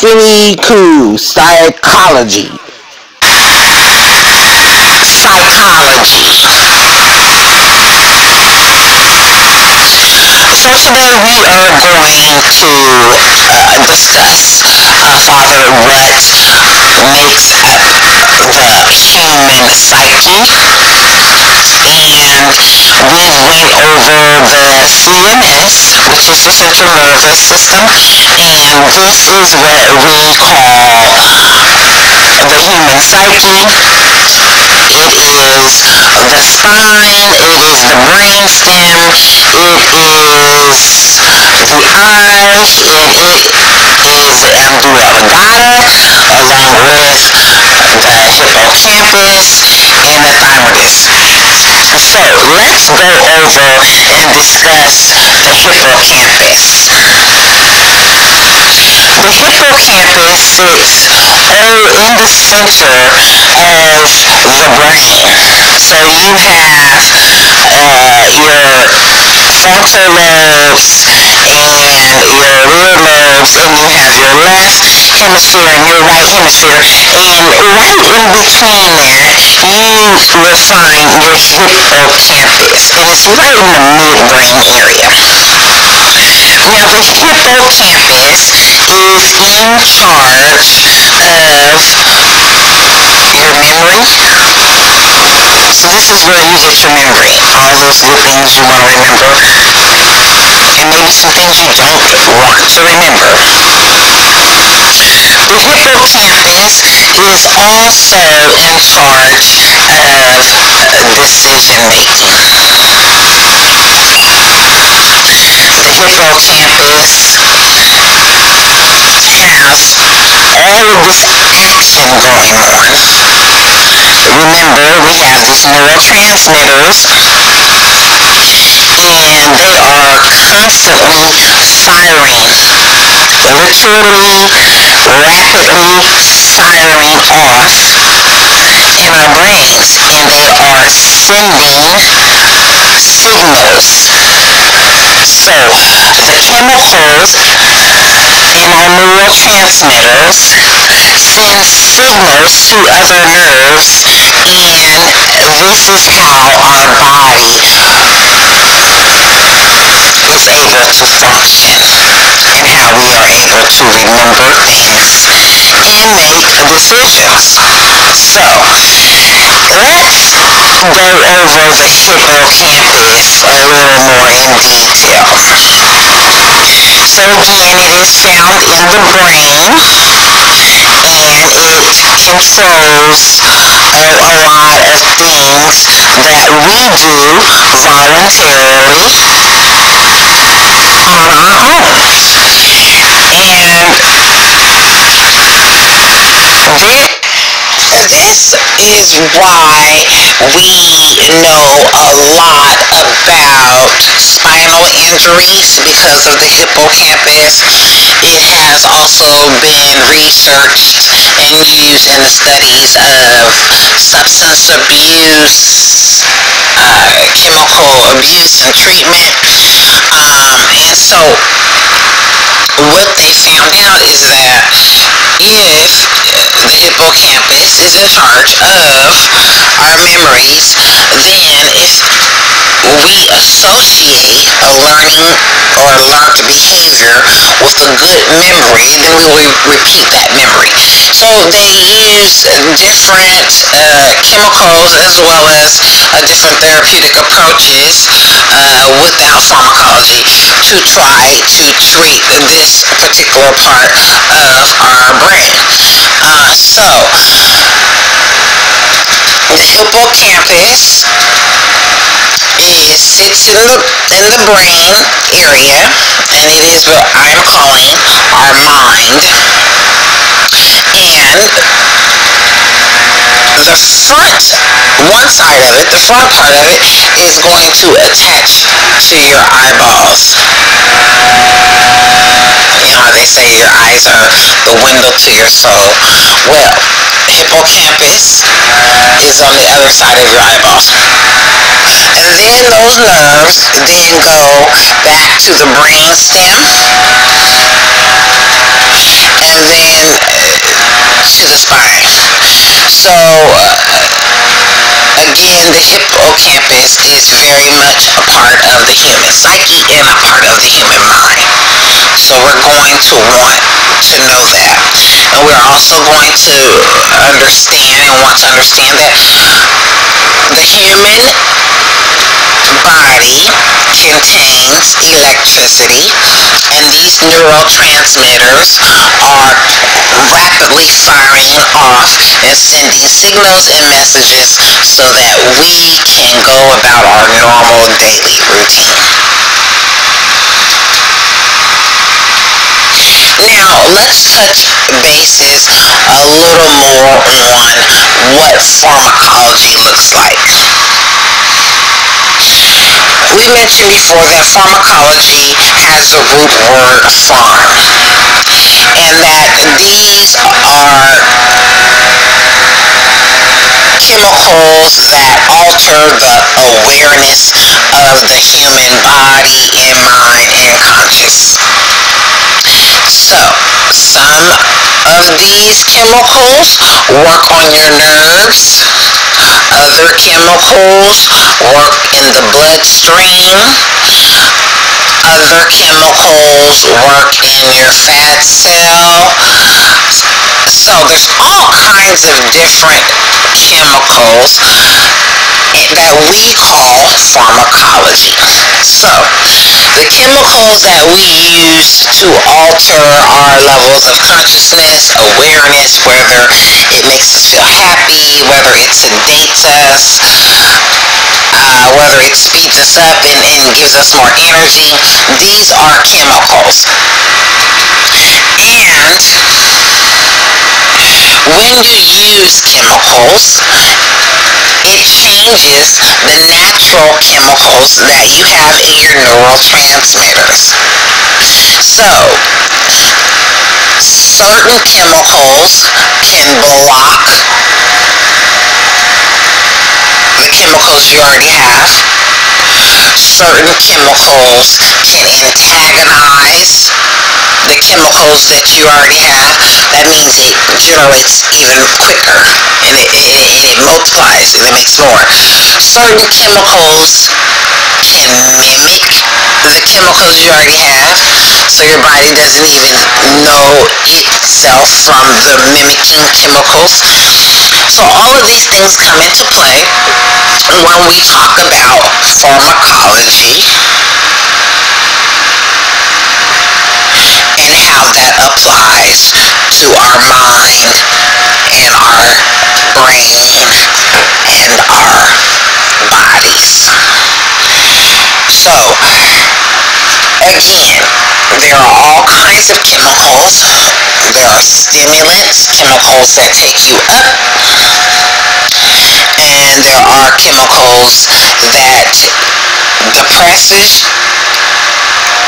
really cool. Psychology. Psychology. So today we are going to discuss, Father, what makes up the human psyche. And we went over the CNS, which is the central nervous system, and this is what we call the human psyche. It is the spine, it is the brain stem, it is the eye, it is the medulla oblongata, along with the hippocampus and the thymus. So let's go over and discuss the hippocampus. The hippocampus sits in the center of the brain. So you have your frontal lobes and your rear lobes, and you have your left hemisphere and your right hemisphere, and right in between there you will find your hippocampus, and it's right in the midbrain area. Now the hippocampus is in charge of your memory. So this is where you get your memory, all those little things you want to remember, and maybe some things you don't want to remember. The hippocampus is also in charge of decision making. The hippocampus has all of this action going on. Remember, we have these neurotransmitters, and they are constantly firing, literally, rapidly firing off in our brains, and they are sending signals. So, the chemicals in our neurotransmitters send signals to other nerves, and this is how our body is able to function, and how we are able to remember things and make decisions. So, let's go over the hippocampus a little more in detail. So again, it is found in the brain, and it controls a lot of things that we do voluntarily on our own. And this is why we know a lot about spinal injuries, because of the hippocampus. It has also been researched and used in the studies of substance abuse, chemical abuse and treatment. And so what they found out is that if the hippocampus is in charge of our memories, then if we associate a learning or learned behavior with a good memory, then we will repeat that memory. So they use different chemicals, as well as different therapeutic approaches without pharmacology, to try to treat this particular part of our brain. So the hippocampus sits in the brain area, and it is what I'm calling our mind. And the one side of it, the front part of it, is going to attach to your eyeballs. You know how they say your eyes are the window to your soul? Well, hippocampus is on the other side of your eyeballs. And then those nerves then go back to the brain stem, and So, again, the hippocampus is very much a part of the human psyche and a part of the human mind. So we're going to want to know that. And we're also going to understand and want to understand that the human body contains electricity, and these neurotransmitters are rapidly firing off and sending signals and messages so that we can go about our normal daily routine. Now, let's touch bases a little more on what pharmacology looks like. We mentioned before that pharmacology has the root word pharm, and that these are chemicals that alter the awareness of the human body and mind and conscious. So, some of these chemicals work on your nerves. Other chemicals work in the bloodstream. Other chemicals work in your fat cell. So there's all kinds of different chemicals that we call pharmacology. So, the chemicals that we use to alter our levels of consciousness, awareness, whether it makes us feel happy, whether it sedates us, whether it speeds us up and gives us more energy, these are chemicals. And when you use chemicals, it changes the natural chemicals that you have in your neurotransmitters. So, certain chemicals can block the chemicals you already have. Certain chemicals can antagonize the chemicals that you already have. That means it generates even quicker, and it multiplies and it makes more. Certain chemicals can mimic the chemicals you already have, so your body doesn't even know itself from the mimicking chemicals. So all of these things come into play when we talk about pharmacology and how that applies to our mind and our brain and our bodies. So, again, there are all kinds of chemicals. There are stimulants, chemicals that take you up, and there are chemicals that depresses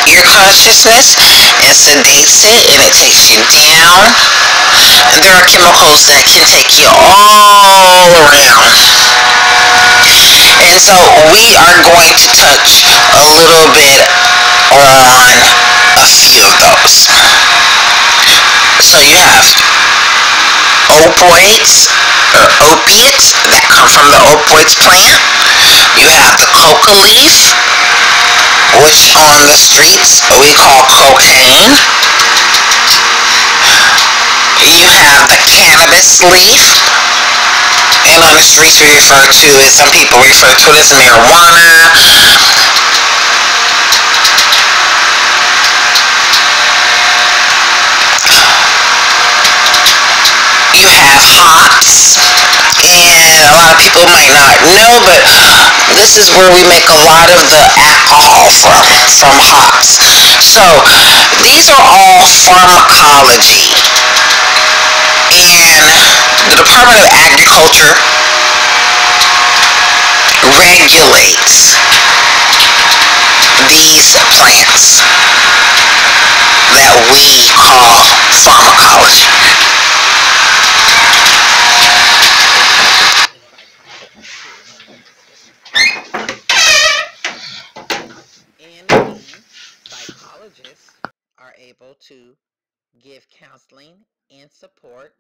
your consciousness and sedates it and it takes you down. And there are chemicals that can take you all around. And so we are going to touch a little bit on a few of those. So you have opioids or opiates that come from the opioids plant. You have the coca leaf, which on the streets we call cocaine. You have the cannabis leaf, and on the streets we refer to it, some people refer to it as marijuana. You have hops, and a lot of people might not know, but this is where we make a lot of the alcohol from hops. So these are all pharmacology, and the Department of Agriculture regulates these plants that we call pharmacology. And we, psychologists, are able to give counseling and support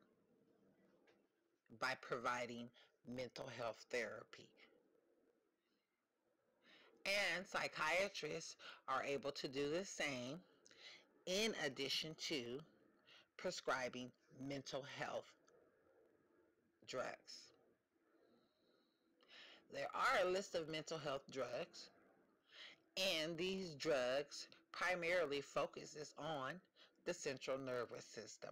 by providing mental health therapy. And psychiatrists are able to do the same in addition to prescribing mental health drugs. There are a list of mental health drugs, and these drugs primarily focuses on the central nervous system.